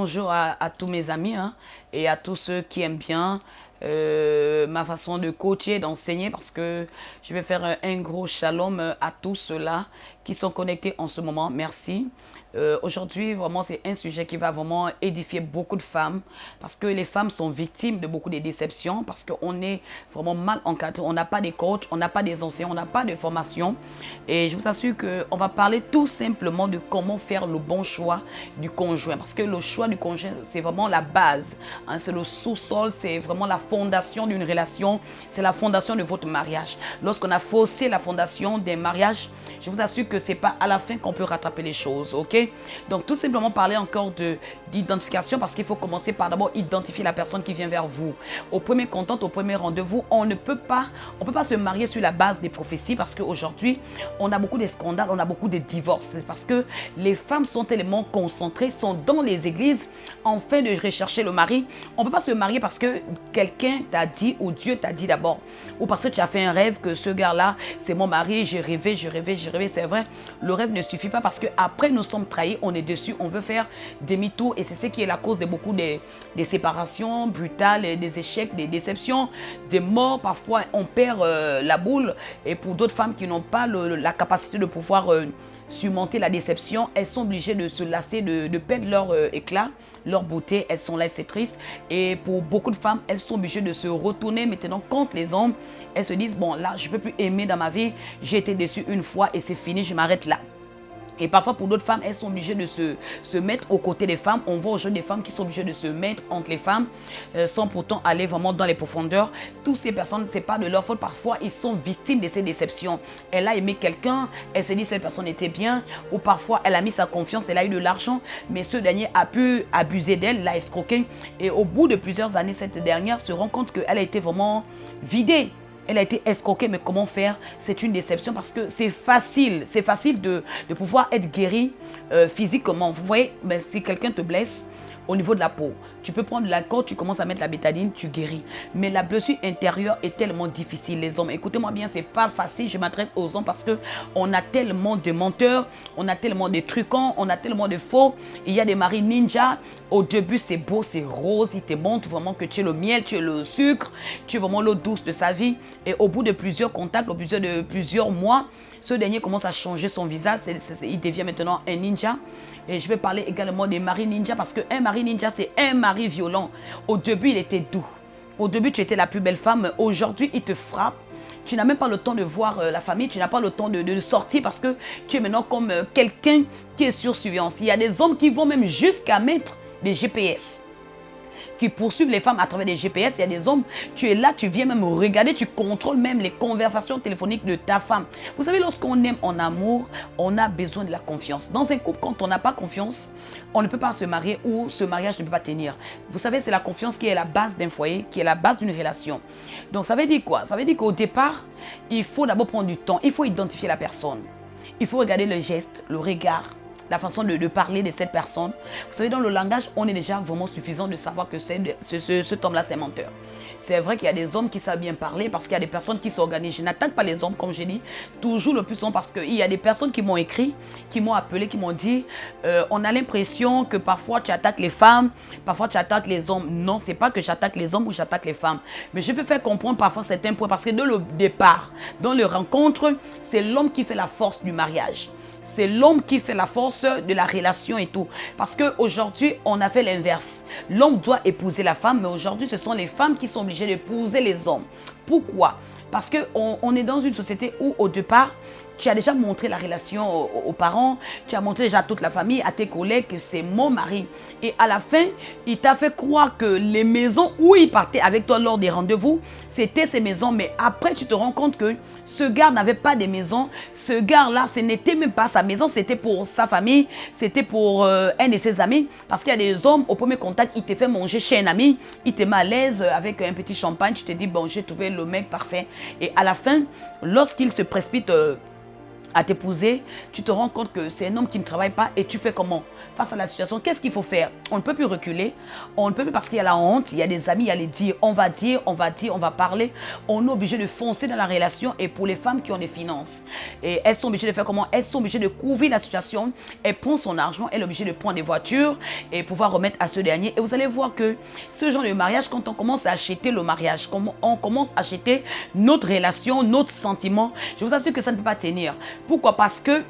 Bonjour à tous mes amis hein, et à tous ceux qui aiment bien ma façon de coacher, d'enseigner parce que je vais faire un gros shalom à tous ceux-là qui sont connectés en ce moment. Merci. Aujourd'hui, vraiment, c'est un sujet qui va vraiment édifier beaucoup de femmes parce que les femmes sont victimes de beaucoup de déceptions parce qu'on est vraiment mal encadré. On n'a pas de coachs, on n'a pas des enseignants, on n'a pas de formation. Et je vous assure qu'on va parler tout simplement de comment faire le bon choix du conjoint parce que le choix du conjoint, c'est vraiment la base. Hein, c'est le sous-sol, c'est vraiment la fondation d'une relation, c'est la fondation de votre mariage. Lorsqu'on a faussé la fondation d'un mariage, je vous assure que c'est pas à la fin qu'on peut rattraper les choses, ok? Donc tout simplement parler encore d'identification parce qu'il faut commencer par d'abord identifier la personne qui vient vers vous. Au premier contact, au premier rendez-vous, on ne peut pas se marier sur la base des prophéties parce qu'aujourd'hui, on a beaucoup de scandales, on a beaucoup de divorces. C'est parce que les femmes sont tellement concentrées, sont dans les églises en train de rechercher le mari. On ne peut pas se marier parce que quelqu'un t'a dit ou Dieu t'a dit d'abord. Ou parce que tu as fait un rêve que ce gars-là, c'est mon mari, j'ai rêvé, j'ai rêvé, j'ai rêvé. C'est vrai, le rêve ne suffit pas parce qu'après nous sommes trahis, on est dessus, on veut faire demi-tour et c'est ce qui est la cause de beaucoup des séparations brutales, des échecs, des déceptions, des morts. Parfois, on perd la boule et pour d'autres femmes qui n'ont pas la capacité de pouvoir surmonter la déception, elles sont obligées de se lasser, de perdre leur éclat, leur beauté, elles sont là, c'est triste. Et pour beaucoup de femmes, elles sont obligées de se retourner maintenant contre les hommes. Elles se disent, bon là, je ne peux plus aimer dans ma vie, j'ai été déçue une fois et c'est fini, je m'arrête là. Et parfois, pour d'autres femmes, elles sont obligées de se mettre aux côtés des femmes. On voit aujourd'hui des femmes qui sont obligées de se mettre entre les femmes sans pourtant aller vraiment dans les profondeurs. Toutes ces personnes, ce n'est pas de leur faute. Parfois, ils sont victimes de ces déceptions. Elle a aimé quelqu'un, elle s'est dit que cette personne était bien. Ou parfois, elle a mis sa confiance, elle a eu de l'argent. Mais ce dernier a pu abuser d'elle, l'a escroquée. Et au bout de plusieurs années, cette dernière se rend compte qu'elle a été vraiment vidée. Elle a été escroquée, mais comment faire? C'est une déception parce que c'est facile de pouvoir être guéri physiquement. Vous voyez, ben, si quelqu'un te blesse au niveau de la peau, tu peux prendre de l'alcool, tu commences à mettre la bétadine, tu guéris. Mais la blessure intérieure est tellement difficile, les hommes. Écoutez-moi bien, c'est pas facile. Je m'adresse aux hommes parce que on a tellement de menteurs, on a tellement de truquants, on a tellement de faux. Il y a des maris ninja. Au début, c'est beau, c'est rose. Ils te montrent vraiment que tu es le miel, tu es le sucre, tu es vraiment l'eau douce de sa vie. Et au bout de plusieurs contacts, au bout de plusieurs mois, ce dernier commence à changer son visage. Il devient maintenant un ninja. Et je vais parler également des maris ninja parce qu'un mari ninja, c'est un mari violent. Au début, il était doux. Au début, tu étais la plus belle femme. Aujourd'hui, il te frappe. Tu n'as même pas le temps de voir la famille. Tu n'as pas le temps de sortir parce que tu es maintenant comme quelqu'un qui est sur surveillance. Il y a des hommes qui vont même jusqu'à mettre des GPS qui poursuivent les femmes à travers des GPS. Il y a des hommes, tu es là, tu viens même regarder, tu contrôles même les conversations téléphoniques de ta femme. Vous savez, lorsqu'on aime en amour, on a besoin de la confiance. Dans un couple, quand on n'a pas confiance, on ne peut pas se marier ou ce mariage ne peut pas tenir. Vous savez, c'est la confiance qui est la base d'un foyer, qui est la base d'une relation. Donc ça veut dire quoi? Ça veut dire qu'au départ, il faut d'abord prendre du temps, il faut identifier la personne. Il faut regarder le geste, le regard, la façon de parler de cette personne. Vous savez, dans le langage, on est déjà vraiment suffisant de savoir que cet homme-là, c'est un menteur. C'est vrai qu'il y a des hommes qui savent bien parler parce qu'il y a des personnes qui s'organisent. Je n'attaque pas les hommes, comme je dis, toujours le plus souvent parce qu'il y a des personnes qui m'ont écrit, qui m'ont appelé, qui m'ont dit on a l'impression que parfois tu attaques les femmes, parfois tu attaques les hommes. Non, ce n'est pas que j'attaque les hommes ou j'attaque les femmes. Mais je peux faire comprendre parfois certains points parce que dès le départ, dans le rencontre, c'est l'homme qui fait la force du mariage. C'est l'homme qui fait la force de la relation et tout. Parce qu'aujourd'hui, on a fait l'inverse. L'homme doit épouser la femme, mais aujourd'hui, ce sont les femmes qui sont obligées d'épouser les hommes. Pourquoi? Parce qu'on est dans une société où, au départ, tu as déjà montré la relation aux parents, tu as montré déjà à toute la famille, à tes collègues que c'est mon mari. Et à la fin, il t'a fait croire que les maisons où il partait avec toi lors des rendez-vous, c'était ces maisons. Mais après, tu te rends compte que ce gars n'avait pas de maison. Ce gars-là, ce n'était même pas sa maison, c'était pour sa famille, c'était pour un de ses amis. Parce qu'il y a des hommes, au premier contact, il te fait manger chez un ami, il te met à l'aise avec un petit champagne, tu te dis, bon, j'ai trouvé le mec parfait. Et à la fin, lorsqu'il se précipite à t'épouser, tu te rends compte que c'est un homme qui ne travaille pas et tu fais comment face à la situation? Qu'est-ce qu'il faut faire? On ne peut plus reculer, on ne peut plus parce qu'il y a la honte, il y a des amis, il y a les dire, on va dire, on va dire, on va parler. On est obligé de foncer dans la relation et pour les femmes qui ont des finances, et elles sont obligées de faire comment? Elles sont obligées de couvrir la situation, elles prennent son argent, elles sont obligées de prendre des voitures et pouvoir remettre à ce dernier. Et vous allez voir que ce genre de mariage, quand on commence à acheter le mariage, on commence à acheter notre relation, notre sentiment, je vous assure que ça ne peut pas tenir. Pourquoi? Parce que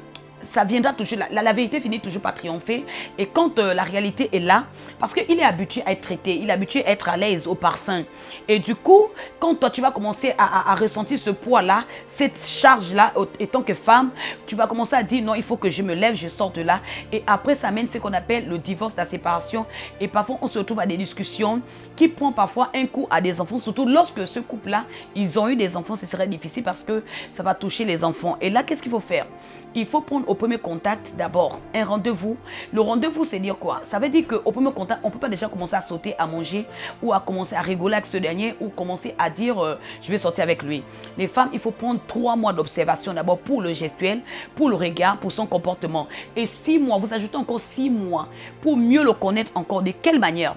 ça viendra toujours, la vérité finit toujours par triompher. Et quand la réalité est là, parce qu'il est habitué à être traité, il est habitué à être à l'aise au parfum. Et du coup, quand toi tu vas commencer à ressentir ce poids-là, cette charge-là, étant que femme, tu vas commencer à dire non, il faut que je me lève, je sors de là. Et après, ça mène ce qu'on appelle le divorce, la séparation. Et parfois, on se retrouve à des discussions qui prennent parfois un coup à des enfants, surtout lorsque ce couple-là, ils ont eu des enfants, ce serait difficile parce que ça va toucher les enfants. Et là, qu'est-ce qu'il faut faire? Il faut prendre au premier contact d'abord un rendez-vous. Le rendez-vous, c'est dire quoi? Ça veut dire qu'au premier contact, on ne peut pas déjà commencer à sauter, à manger ou à commencer à rigoler avec ce dernier ou commencer à dire je vais sortir avec lui. Les femmes, il faut prendre 3 mois d'observation d'abord pour le gestuel, pour le regard, pour son comportement. Et 6 mois, vous ajoutez encore 6 mois pour mieux le connaître encore. De quelle manière?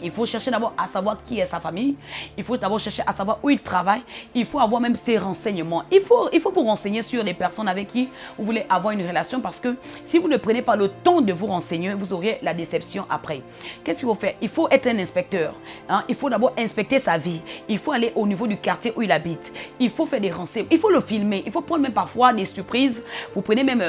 Il faut chercher d'abord à savoir qui est sa famille. Il faut d'abord chercher à savoir où il travaille. Il faut avoir même ses renseignements. Il faut vous renseigner sur les personnes avec qui vous voulez avoir une relation parce que si vous ne prenez pas le temps de vous renseigner, vous aurez la déception après. Qu'est-ce qu'il faut faire? Il faut être un inspecteur. Il faut d'abord inspecter sa vie. Il faut aller au niveau du quartier où il habite. Il faut faire des renseignements. Il faut le filmer. Il faut prendre même parfois des surprises. Vous prenez même,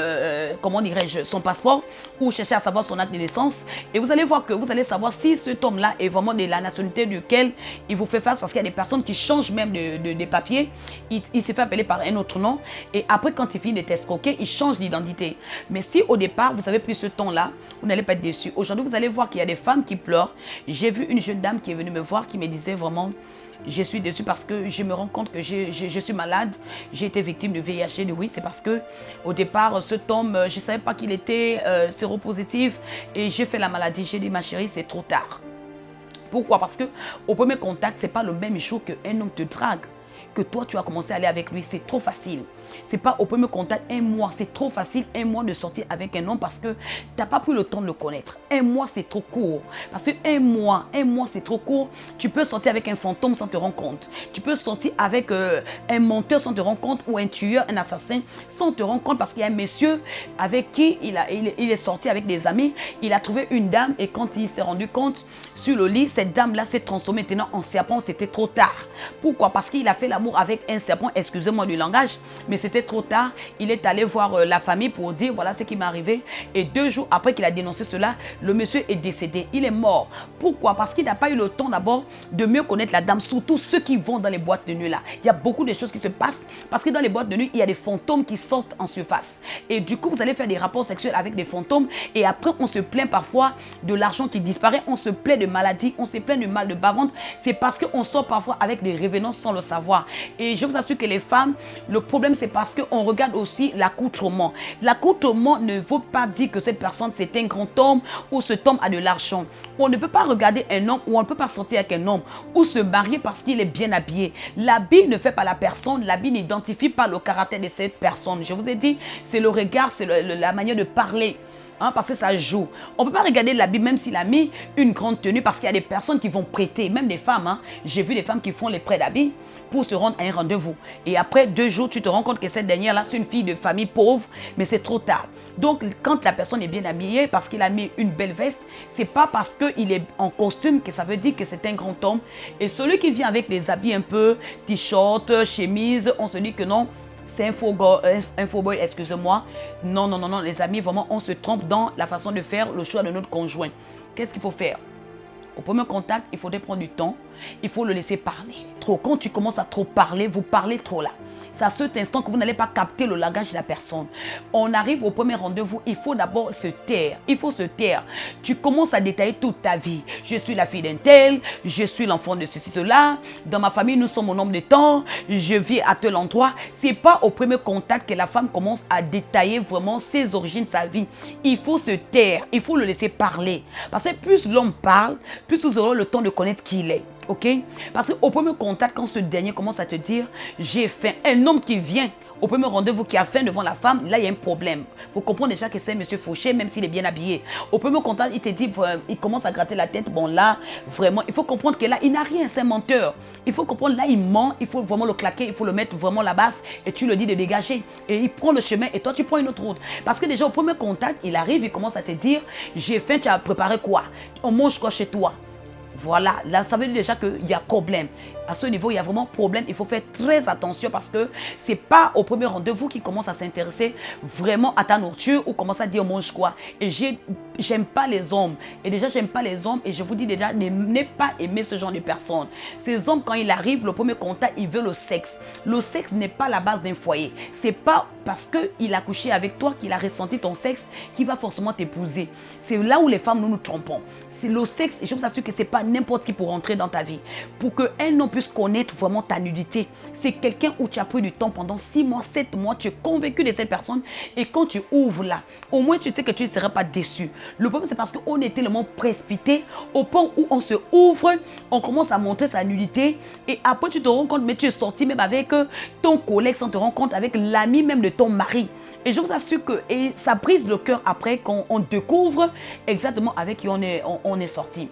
comment dirais-je, son passeport ou chercher à savoir son acte de naissance. Et vous allez voir que vous allez savoir si cet homme-là est vraiment de la nationalité duquel il vous fait face, parce qu'il y a des personnes qui changent même des papiers. Il se fait appeler par un autre nom et après quand il finit de t'escroquer, il change d'identité. Mais si au départ vous avez pris ce ton-là, vous n'allez pas être déçu. Aujourd'hui vous allez voir qu'il y a des femmes qui pleurent. J'ai vu une jeune dame qui est venue me voir qui me disait vraiment: je suis déçue parce que je me rends compte que je suis malade. J'ai été victime de VIH. Oui, c'est parce que au départ, cet homme, je ne savais pas qu'il était séropositif et j'ai fait la maladie. J'ai dit: ma chérie, c'est trop tard. Pourquoi? Parce qu'au premier contact, ce n'est pas le même jour qu'un homme te drague, que toi tu as commencé à aller avec lui. C'est trop facile. C'est pas au premier contact, un mois. C'est trop facile, un mois de sortir avec un homme parce que tu n'as pas pris le temps de le connaître. Un mois, c'est trop court. Parce que un mois, c'est trop court. Tu peux sortir avec un fantôme sans te rendre compte. Tu peux sortir avec un menteur sans te rendre compte, ou un tueur, un assassin sans te rendre compte, parce qu'il y a un monsieur avec qui il est sorti avec des amis. Il a trouvé une dame et quand il s'est rendu compte sur le lit, cette dame-là s'est transformée maintenant en serpent. C'était trop tard. Pourquoi? Parce qu'il a fait l'amour avec un serpent. Excusez-moi du langage, mais c'était trop tard. Il est allé voir la famille pour dire voilà ce qui m'est arrivé. Et 2 jours après qu'il a dénoncé cela, le monsieur est décédé. Il est mort. Pourquoi? Parce qu'il n'a pas eu le temps d'abord de mieux connaître la dame. Surtout ceux qui vont dans les boîtes de nuit là. Il y a beaucoup de choses qui se passent parce que dans les boîtes de nuit, il y a des fantômes qui sortent en surface. Et du coup, vous allez faire des rapports sexuels avec des fantômes. Et après, on se plaint parfois de l'argent qui disparaît. On se plaint de maladies. On se plaint de mal de bas-ventre. C'est parce qu'on sort parfois avec des revenants sans le savoir. Et je vous assure que les femmes, le problème c'est parce qu'on regarde aussi l'accoutrement. L'accoutrement ne veut pas dire que cette personne c'est un grand homme ou cet homme a de l'argent. On ne peut pas regarder un homme ou on ne peut pas sortir avec un homme ou se marier parce qu'il est bien habillé. L'habit ne fait pas la personne, l'habit n'identifie pas le caractère de cette personne. Je vous ai dit, c'est le regard, c'est la manière de parler. Parce que ça joue. On ne peut pas regarder l'habit même s'il a mis une grande tenue, parce qu'il y a des personnes qui vont prêter, même des femmes. J'ai vu des femmes qui font les prêts d'habits pour se rendre à un rendez-vous. Et après 2 jours, tu te rends compte que cette dernière-là, c'est une fille de famille pauvre, mais c'est trop tard. Donc, quand la personne est bien habillée, parce qu'il a mis une belle veste, c'est pas parce qu'il est en costume que ça veut dire que c'est un grand homme. Et celui qui vient avec des habits un peu t-shirt, chemise, on se dit que non, c'est un faux boy, excusez-moi. Non, non, non, non, les amis, vraiment, on se trompe dans la façon de faire le choix de notre conjoint. Qu'est-ce qu'il faut faire? Au premier contact, il faudrait prendre du temps. Il faut le laisser parler. Trop, quand tu commences à trop parler, vous parlez trop là. C'est à cet instant que vous n'allez pas capter le langage de la personne. On arrive au premier rendez-vous, il faut d'abord se taire. Il faut se taire. Tu commences à détailler toute ta vie. Je suis la fille d'un tel, je suis l'enfant de ceci, cela. Dans ma famille, nous sommes au nombre de temps. Je vis à tel endroit. Ce n'est pas au premier contact que la femme commence à détailler vraiment ses origines, sa vie. Il faut se taire. Il faut le laisser parler. Parce que plus l'homme parle, plus vous aurez le temps de connaître qui il est. Ok? Parce qu'au premier contact, quand ce dernier commence à te dire j'ai faim, un homme qui vient au premier rendez-vous qui a faim devant la femme, là, il y a un problème. Il faut comprendre déjà que c'est un monsieur fauché, même s'il est bien habillé. Au premier contact, il te dit, il commence à gratter la tête. Bon, là, vraiment, il faut comprendre que là, il n'a rien, c'est un menteur. Il faut comprendre, là, il ment, il faut vraiment le claquer, il faut le mettre vraiment la baffe et tu le dis de dégager. Et il prend le chemin et toi, tu prends une autre route. Parce que déjà, au premier contact, il arrive, il commence à te dire, j'ai faim, tu as préparé quoi? On mange quoi chez toi? Voilà, là, ça veut dire déjà qu'il y a problème. À ce niveau, il y a vraiment problème. Il faut faire très attention parce que ce n'est pas au premier rendez-vous qu'il commence à s'intéresser vraiment à ta nourriture ou commence à dire mange quoi. Et j'aime pas les hommes. Et déjà, j'aime pas les hommes. Et je vous dis déjà, n'aimez pas aimer ce genre de personnes. Ces hommes, quand ils arrivent, le premier contact, ils veulent le sexe. Le sexe n'est pas la base d'un foyer. Ce n'est pas parce qu'il a couché avec toi, qu'il a ressenti ton sexe, qu'il va forcément t'épouser. C'est là où les femmes, nous nous trompons. C'est le sexe, et je vous assure que ce n'est pas n'importe qui pour entrer dans ta vie. Pour qu'elle non puisse connaître vraiment ta nudité. C'est quelqu'un où tu as pris du temps pendant 6 mois, 7 mois, tu es convaincu de cette personne. Et quand tu ouvres là, au moins tu sais que tu ne seras pas déçu. Le problème, c'est parce qu'on est tellement précipité au point où on se ouvre, on commence à montrer sa nudité. Et après, tu te rends compte, mais tu es sorti même avec ton collègue sans te rendre compte, avec l'ami même de ton mari. Et je vous assure que ça brise le cœur après quand on découvre exactement avec qui on est sorti.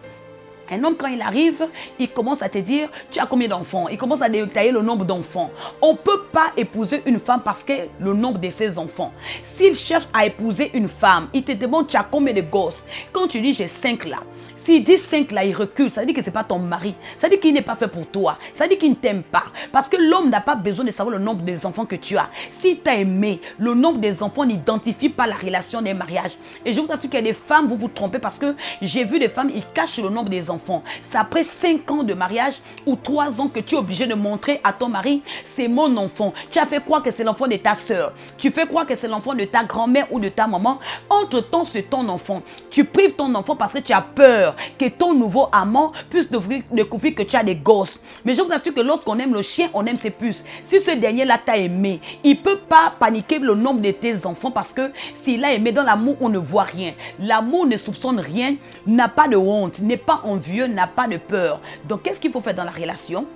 Un homme, quand il arrive, il commence à te dire, tu as combien d'enfants? Il commence à détailler le nombre d'enfants. On ne peut pas épouser une femme parce que le nombre de ses enfants. S'il cherche à épouser une femme, il te demande, tu as combien de gosses? Quand tu dis, j'ai 5 là. S'il dit 5 là, il recule. Ça veut dire que ce n'est pas ton mari. Ça veut dire qu'il n'est pas fait pour toi. Ça veut dire qu'il ne t'aime pas. Parce que l'homme n'a pas besoin de savoir le nombre des enfants que tu as. S'il t'a aimé, le nombre des enfants n'identifie pas la relation des mariages. Et je vous assure qu'il y a des femmes, vous vous trompez parce que j'ai vu des femmes, ils cachent le nombre des enfants. C'est après 5 ans de mariage ou 3 ans que tu es obligé de montrer à ton mari, c'est mon enfant. Tu as fait croire que c'est l'enfant de ta soeur. Tu fais croire que c'est l'enfant de ta grand-mère ou de ta maman. Entre-temps, c'est ton enfant. Tu prives ton enfant parce que tu as peur que ton nouveau amant puisse découvrir que tu as des gosses. Mais je vous assure que lorsqu'on aime le chien, on aime ses puces. Si ce dernier-là t'a aimé, il ne peut pas paniquer le nombre de tes enfants parce que s'il a aimé dans l'amour, on ne voit rien. L'amour ne soupçonne rien, n'a pas de honte, n'est pas envieux, n'a pas de peur. Donc, qu'est-ce qu'il faut faire dans la relation?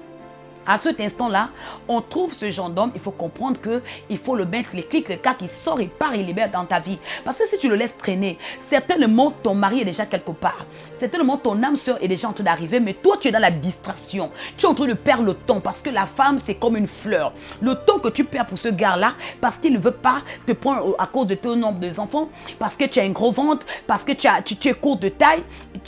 À cet instant-là, on trouve ce genre d'homme, il faut comprendre qu'il faut le mettre les clics, le cas qui sort, il part, il libère dans ta vie. Parce que si tu le laisses traîner, certainement ton mari est déjà quelque part. Certainement ton âme sœur est déjà en train d'arriver, mais toi tu es dans la distraction. Tu es en train de perdre le temps parce que la femme c'est comme une fleur. Le temps que tu perds pour ce gars-là, parce qu'il ne veut pas te prendre à cause de ton nombre d'enfants, parce que tu as un gros ventre, parce que tu es court de taille.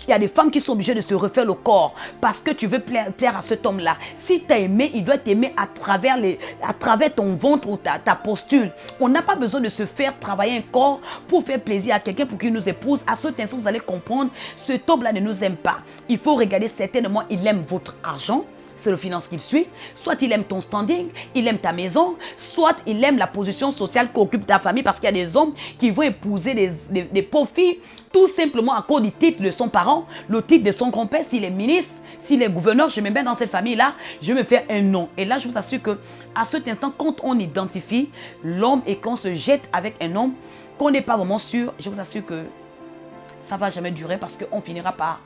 Il y a des femmes qui sont obligées de se refaire le corps parce que tu veux plaire à cet homme-là. Si tu as aimé, il doit t'aimer à travers ton ventre ou ta posture. On n'a pas besoin de se faire travailler un corps pour faire plaisir à quelqu'un pour qu'il nous épouse. À cet instant, vous allez comprendre, cet homme-là ne nous aime pas. Il faut regarder certainement, il aime votre argent. C'est le finance qu'il suit. Soit il aime ton standing, il aime ta maison, soit il aime la position sociale qu'occupe ta famille parce qu'il y a des hommes qui vont épouser des pauvres filles tout simplement à cause du titre de son parent, le titre de son grand-père, s'il est ministre, s'il est gouverneur, je me mets dans cette famille-là, je vais me faire un nom. Et là, je vous assure que à cet instant, quand on identifie l'homme et qu'on se jette avec un homme, qu'on n'est pas vraiment sûr, je vous assure que ça ne va jamais durer parce qu'on finira par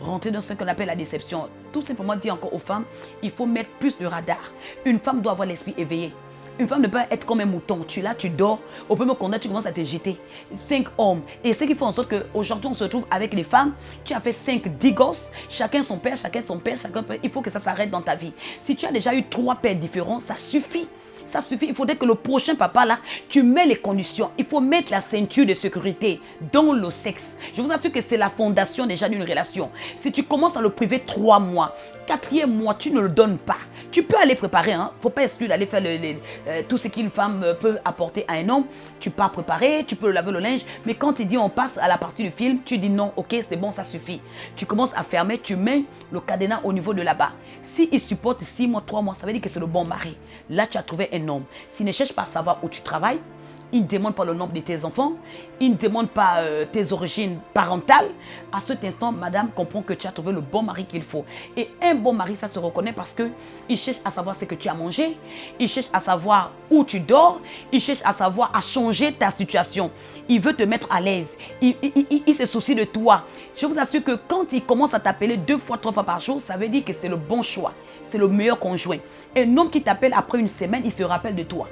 rentrer dans ce qu'on appelle la déception. Tout simplement dire encore aux femmes, il faut mettre plus de radar. Une femme doit avoir l'esprit éveillé. Une femme ne peut pas être comme un mouton. Tu es là, tu dors. Au premier contact, tu commences à te jeter. 5 hommes. Et ce qui fait en sorte qu'aujourd'hui, on se retrouve avec les femmes. Tu as fait 5, 10 gosses. Chacun son père, chacun son père. Il faut que ça s'arrête dans ta vie. Si tu as déjà eu 3 pères différents, ça suffit. Ça suffit. Il faudrait que le prochain papa là, tu mets les conditions. Il faut mettre la ceinture de sécurité dans le sexe. Je vous assure que c'est la fondation déjà d'une relation. Si tu commences à le priver 3 mois, 4e mois, tu ne le donnes pas. Tu peux aller préparer. Il ne faut pas exclure d'aller faire tout ce qu'une femme peut apporter à un homme. Tu pars préparer, tu peux le laver le linge. Mais quand il dit on passe à la partie du film, tu dis non, ok, c'est bon, ça suffit. Tu commences à fermer, tu mets le cadenas au niveau de là-bas. S'il supporte 6 mois, 3 mois, ça veut dire que c'est le bon mari. Là, tu as trouvé un homme. S'il ne cherche pas à savoir où tu travailles, il ne demande pas le nombre de tes enfants, il ne demande pas tes origines parentales. À cet instant, madame comprend que tu as trouvé le bon mari qu'il faut. Et un bon mari, ça se reconnaît parce qu'il cherche à savoir ce que tu as mangé, il cherche à savoir où tu dors, il cherche à savoir, à changer ta situation. Il veut te mettre à l'aise, il se soucie de toi. Je vous assure que quand il commence à t'appeler 2 fois, 3 fois par jour, ça veut dire que c'est le bon choix, c'est le meilleur conjoint. Un homme qui t'appelle après une semaine, il se rappelle de toi.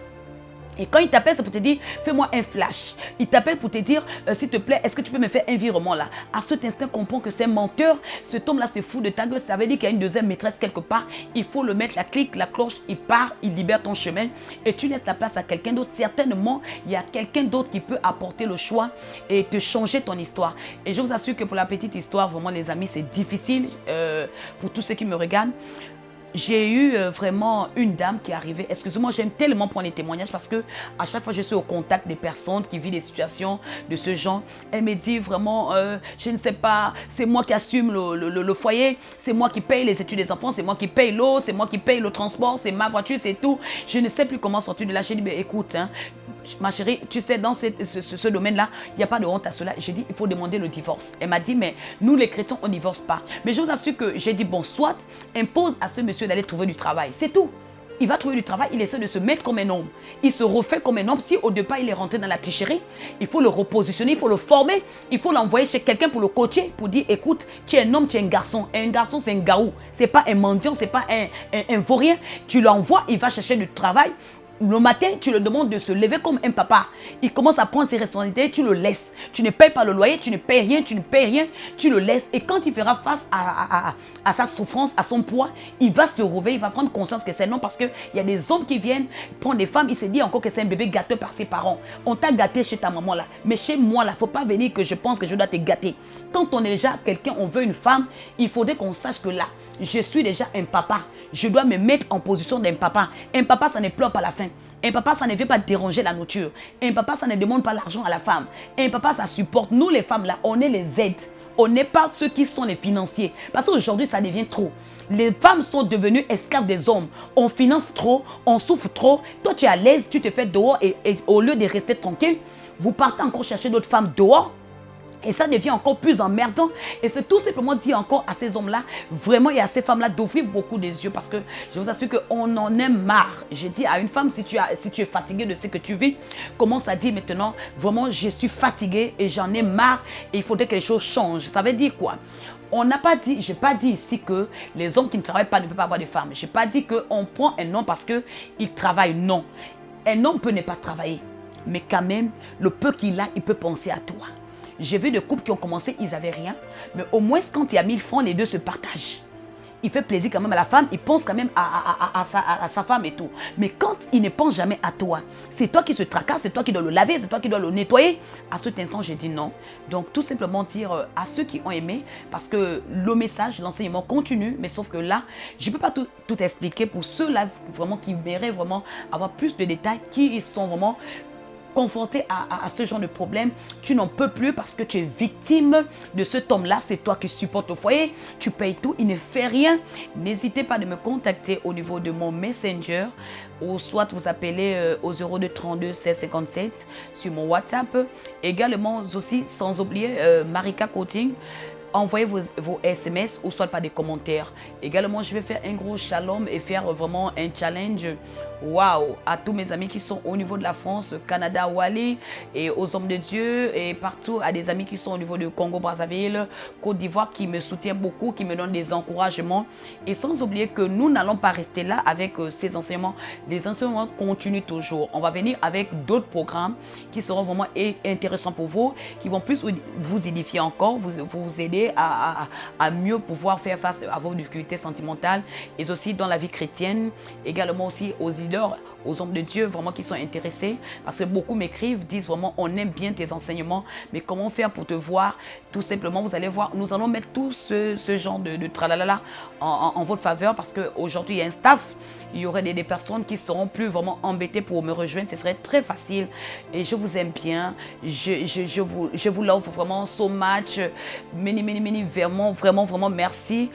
Et quand il t'appelle, c'est pour te dire, fais-moi un flash. Il t'appelle pour te dire, s'il te plaît, est-ce que tu peux me faire un virement là? À cet instant, comprends que c'est un menteur. Cet homme-là se fout de ta gueule. Ça veut dire qu'il y a une deuxième maîtresse quelque part. Il faut le mettre, la clique, la cloche, il part, il libère ton chemin. Et tu laisses la place à quelqu'un d'autre. Certainement, il y a quelqu'un d'autre qui peut apporter le choix et te changer ton histoire. Et je vous assure que pour la petite histoire, vraiment les amis, c'est difficile pour tous ceux qui me regardent. J'ai eu vraiment une dame qui est arrivée. Excusez-moi, j'aime tellement prendre les témoignages parce que à chaque fois je suis au contact des personnes qui vivent des situations de ce genre. Elle me dit vraiment, je ne sais pas, c'est moi qui assume le foyer, c'est moi qui paye les études des enfants, c'est moi qui paye l'eau, c'est moi qui paye le transport, c'est ma voiture, c'est tout. Je ne sais plus comment sortir de là. J'ai dit, mais écoute, hein, ma chérie, tu sais, dans ce domaine-là, il n'y a pas de honte à cela. J'ai dit, il faut demander le divorce. Elle m'a dit, mais nous les chrétiens, on ne divorce pas. Mais je vous assure que j'ai dit, bon, soit impose à ce monsieur d'aller trouver du travail. C'est tout. Il va trouver du travail, il essaie de se mettre comme un homme. Il se refait comme un homme. Si au départ il est rentré dans la tricherie, il faut le repositionner, il faut le former, il faut l'envoyer chez quelqu'un pour le coacher, pour dire, écoute, tu es un homme, tu es un garçon. Un garçon, c'est un gaou. C'est pas un mendiant, c'est pas un vaurien. Tu l'envoies, il va chercher du travail. Le matin, tu le demandes de se lever comme un papa. Il commence à prendre ses responsabilités, tu le laisses. Tu ne payes pas le loyer, tu ne payes rien, tu le laisses. Et quand il fera face à sa souffrance, à son poids, il va se réveiller, il va prendre conscience que c'est non. Parce qu'il y a des hommes qui viennent prendre des femmes, il se dit encore que c'est un bébé gâté par ses parents. On t'a gâté chez ta maman là. Mais chez moi là, il ne faut pas venir que je pense que je dois te gâter. Quand on est déjà quelqu'un, on veut une femme, il faudrait qu'on sache que là, je suis déjà un papa. Je dois me mettre en position d'un papa. Un papa, ça ne pleure pas la faim. Un papa, ça ne veut pas déranger la nourriture. Un papa, ça ne demande pas l'argent à la femme. Un papa, ça supporte. Nous, les femmes, là, on est les aides. On n'est pas ceux qui sont les financiers. Parce qu'aujourd'hui, ça devient trop. Les femmes sont devenues esclaves des hommes. On finance trop, on souffre trop. Toi, tu es à l'aise, tu te fais dehors et au lieu de rester tranquille, vous partez encore chercher d'autres femmes dehors. Et ça devient encore plus emmerdant. Et c'est tout simplement dire encore à ces hommes-là, vraiment, et à ces femmes-là, d'ouvrir beaucoup des yeux. Parce que je vous assure qu'on en est marre. J'ai dit à une femme, si tu es fatigué de ce que tu vis, commence à dire maintenant, vraiment, je suis fatiguée et j'en ai marre. Et il faudrait que les choses changent. Ça veut dire quoi? On n'a pas dit, je n'ai pas dit ici que les hommes qui ne travaillent pas ne peuvent pas avoir de femmes. Je n'ai pas dit qu'on prend un homme parce qu'il travaille. Non. Un homme peut ne pas travailler. Mais quand même, le peu qu'il a, il peut penser à toi. J'ai vu des couples qui ont commencé, ils n'avaient rien. Mais au moins, quand il y a 1000 francs, les deux se partagent. Il fait plaisir quand même à la femme, il pense quand même à sa femme et tout. Mais quand il ne pense jamais à toi, c'est toi qui se tracasse, c'est toi qui dois le laver, c'est toi qui dois le nettoyer. À cet instant, j'ai dit non. Donc, tout simplement dire à ceux qui ont aimé, parce que le message, l'enseignement continue, mais sauf que là, je ne peux pas tout expliquer pour ceux-là vraiment qui méritent vraiment avoir plus de détails, qui sont vraiment confronté à ce genre de problème, tu n'en peux plus parce que tu es victime de cet homme-là. C'est toi qui supportes au foyer, tu payes tout, il ne fait rien. N'hésitez pas de me contacter au niveau de mon Messenger ou soit vous appelez au 02 32 16 57 sur mon WhatsApp. Également aussi, sans oublier Marika Coaching. Envoyez vos SMS ou soit par des commentaires. Également, je vais faire un gros shalom et faire vraiment un challenge. Waouh! À tous mes amis qui sont au niveau de la France, Canada, Wally, et aux hommes de Dieu, et partout, à des amis qui sont au niveau de Congo-Brazzaville, Côte d'Ivoire, qui me soutiennent beaucoup, qui me donnent des encouragements. Et sans oublier que nous n'allons pas rester là avec ces enseignements. Les enseignements continuent toujours. On va venir avec d'autres programmes qui seront vraiment intéressants pour vous, qui vont plus vous édifier encore, vous aider à mieux pouvoir faire face à vos difficultés sentimentales et aussi dans la vie chrétienne, également aussi aux leaders, aux hommes de Dieu vraiment qui sont intéressés, parce que beaucoup m'écrivent, disent vraiment on aime bien tes enseignements, mais comment faire pour te voir? Tout simplement, vous allez voir, nous allons mettre tout ce genre de tralala en votre faveur, parce qu'aujourd'hui il y a un staff, il y aurait des personnes qui seront plus vraiment embêtées pour me rejoindre, ce serait très facile et je vous aime bien, je vous l'offre vraiment so much, many, vraiment merci.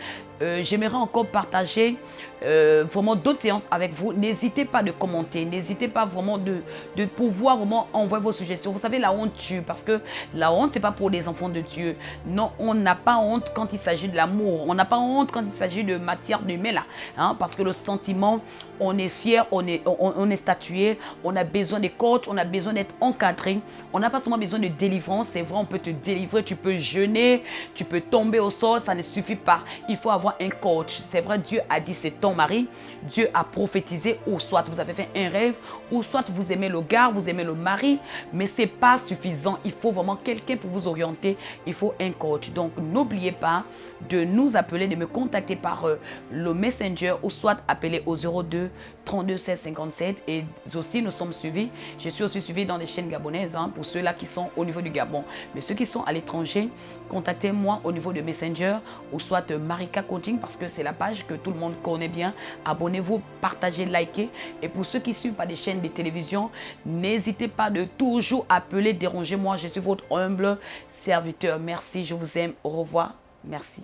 J'aimerais encore partager vraiment d'autres séances avec vous. N'hésitez pas de commenter, n'hésitez pas vraiment de pouvoir vraiment envoyer vos suggestions. Vous savez, la honte tue, parce que la honte, c'est pas pour les enfants de Dieu. Non, on n'a pas honte quand il s'agit de l'amour. On n'a pas honte quand il s'agit de matière humaine, là, hein, parce que le sentiment, on est fier, on est statué, on a besoin de coach, on a besoin d'être encadré. On n'a pas seulement besoin de délivrance, c'est vrai, on peut te délivrer, tu peux jeûner, tu peux tomber au sol, ça ne suffit pas. Il faut avoir un coach. C'est vrai, Dieu a dit c'est ton mari, Dieu a prophétisé, ou soit vous avez fait fait un rêve, ou soit vous aimez le gars, vous aimez le mari, mais ce n'est pas suffisant. Il faut vraiment quelqu'un pour vous orienter. Il faut un coach. Donc, n'oubliez pas de nous appeler, de me contacter par le Messenger ou soit appeler au 02 32 16 57. Et aussi, nous sommes suivis. Je suis aussi suivi dans les chaînes gabonaises pour ceux-là qui sont au niveau du Gabon. Mais ceux qui sont à l'étranger, contactez-moi au niveau de Messenger ou soit Marika Coaching parce que c'est la page que tout le monde connaît bien. Abonnez-vous, partagez, likez. Et pour ceux qui suivent par des chaînes de télévision, n'hésitez pas de toujours appeler, déranger moi. Je suis votre humble serviteur. Merci, je vous aime. Au revoir. Merci.